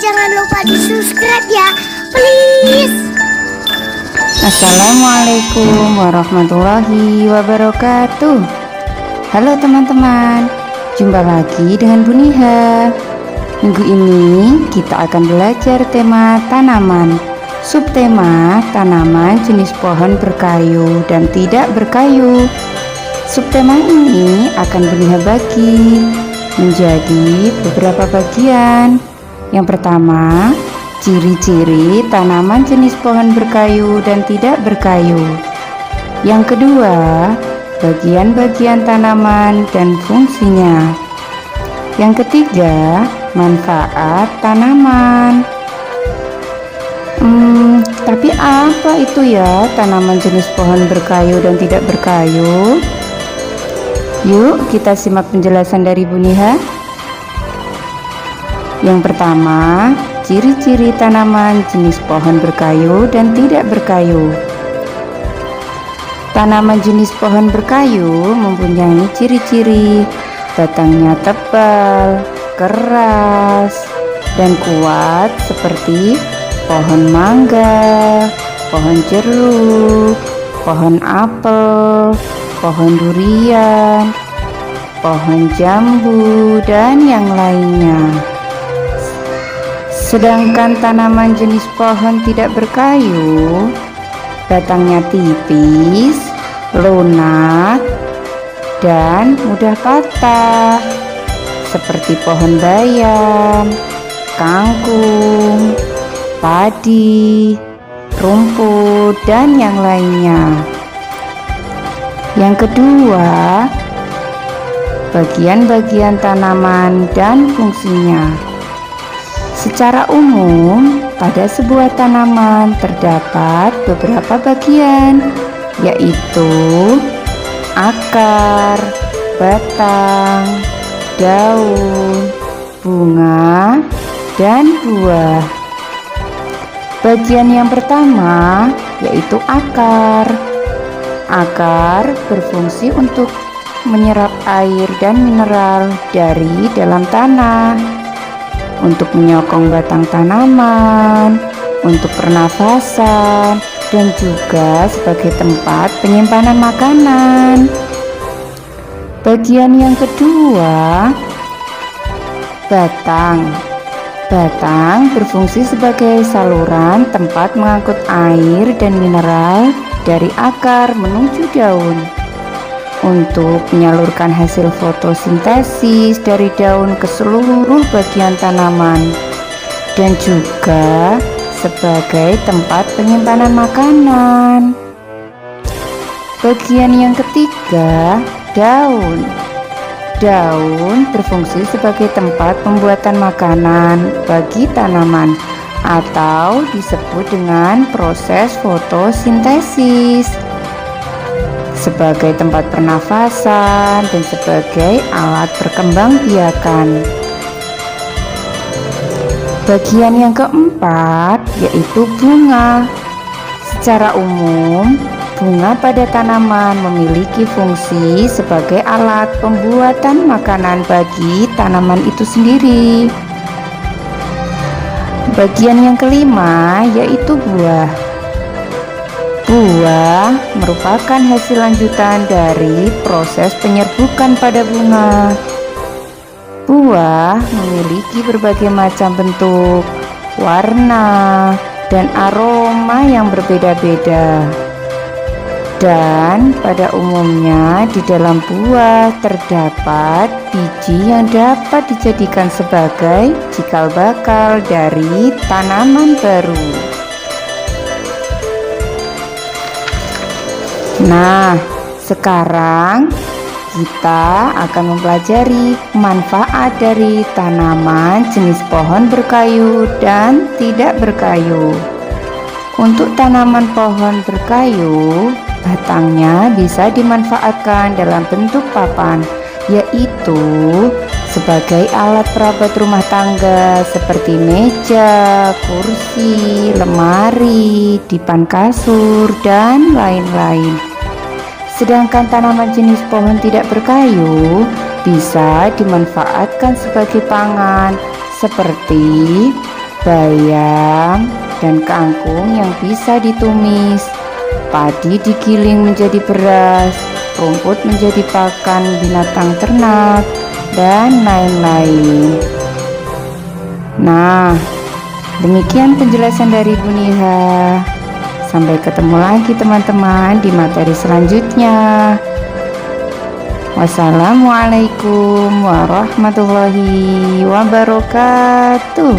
jangan lupa di subscribe ya, please. Assalamualaikum warahmatullahi wabarakatuh. Halo teman-teman, jumpa lagi dengan Buniha. Minggu ini kita akan belajar tema tanaman. Subtema tanaman jenis pohon berkayu dan tidak berkayu. Subtema ini akan Buniha bagi menjadi beberapa bagian. Yang pertama, ciri-ciri tanaman jenis pohon berkayu dan tidak berkayu. Yang kedua, bagian-bagian tanaman dan fungsinya. Yang ketiga, manfaat tanaman. Tapi apa itu ya tanaman jenis pohon berkayu dan tidak berkayu? Yuk kita simak penjelasan dari Buniha. Yang pertama, ciri-ciri tanaman jenis pohon berkayu dan tidak berkayu. Tanaman jenis pohon berkayu mempunyai ciri-ciri batangnya tebal, keras, dan kuat seperti pohon mangga, pohon jeruk, pohon apel, pohon durian, pohon jambu, dan yang lainnya. Sedangkan tanaman jenis pohon tidak berkayu, batangnya tipis, lunak, dan mudah patah, seperti pohon bayam, kangkung, padi, rumput, dan yang lainnya. Yang kedua, bagian-bagian tanaman dan fungsinya. Secara umum, pada sebuah tanaman terdapat beberapa bagian, yaitu akar, batang, daun, bunga, dan buah. Bagian yang pertama yaitu akar. Akar berfungsi untuk menyerap air dan mineral dari dalam tanah, untuk menyokong batang tanaman, untuk pernafasan, dan juga sebagai tempat penyimpanan makanan. Bagian yang kedua, batang. Batang berfungsi sebagai saluran tempat mengangkut air dan mineral dari akar menuju daun, untuk menyalurkan hasil fotosintesis dari daun ke seluruh bagian tanaman, dan juga sebagai tempat penyimpanan makanan. Bagian yang ketiga, daun. Daun berfungsi sebagai tempat pembuatan makanan bagi tanaman, atau disebut dengan proses fotosintesis, sebagai tempat pernafasan dan sebagai alat perkembangbiakan. Bagian yang keempat yaitu bunga. Secara umum, bunga pada tanaman memiliki fungsi sebagai alat pembuatan makanan bagi tanaman itu sendiri. Bagian yang kelima yaitu buah. Buah merupakan hasil lanjutan dari proses penyerbukan pada bunga. Buah memiliki berbagai macam bentuk, warna, dan aroma yang berbeda-beda. Dan pada umumnya di dalam buah terdapat biji yang dapat dijadikan sebagai cikal bakal dari tanaman baru. Nah, sekarang kita akan mempelajari manfaat dari tanaman jenis pohon berkayu dan tidak berkayu. Untuk tanaman pohon berkayu, batangnya bisa dimanfaatkan dalam bentuk papan, yaitu sebagai alat perabat rumah tangga seperti meja, kursi, lemari, dipan kasur, dan lain-lain. Sedangkan tanaman jenis pohon tidak berkayu bisa dimanfaatkan sebagai pangan seperti bayam, dan kangkung yang bisa ditumis. Padi digiling menjadi beras, rumput menjadi pakan binatang ternak, dan lain-lain. Nah, demikian penjelasan dari Bu Niha. Sampai ketemu lagi teman-teman di materi selanjutnya. Wassalamualaikum warahmatullahi wabarakatuh.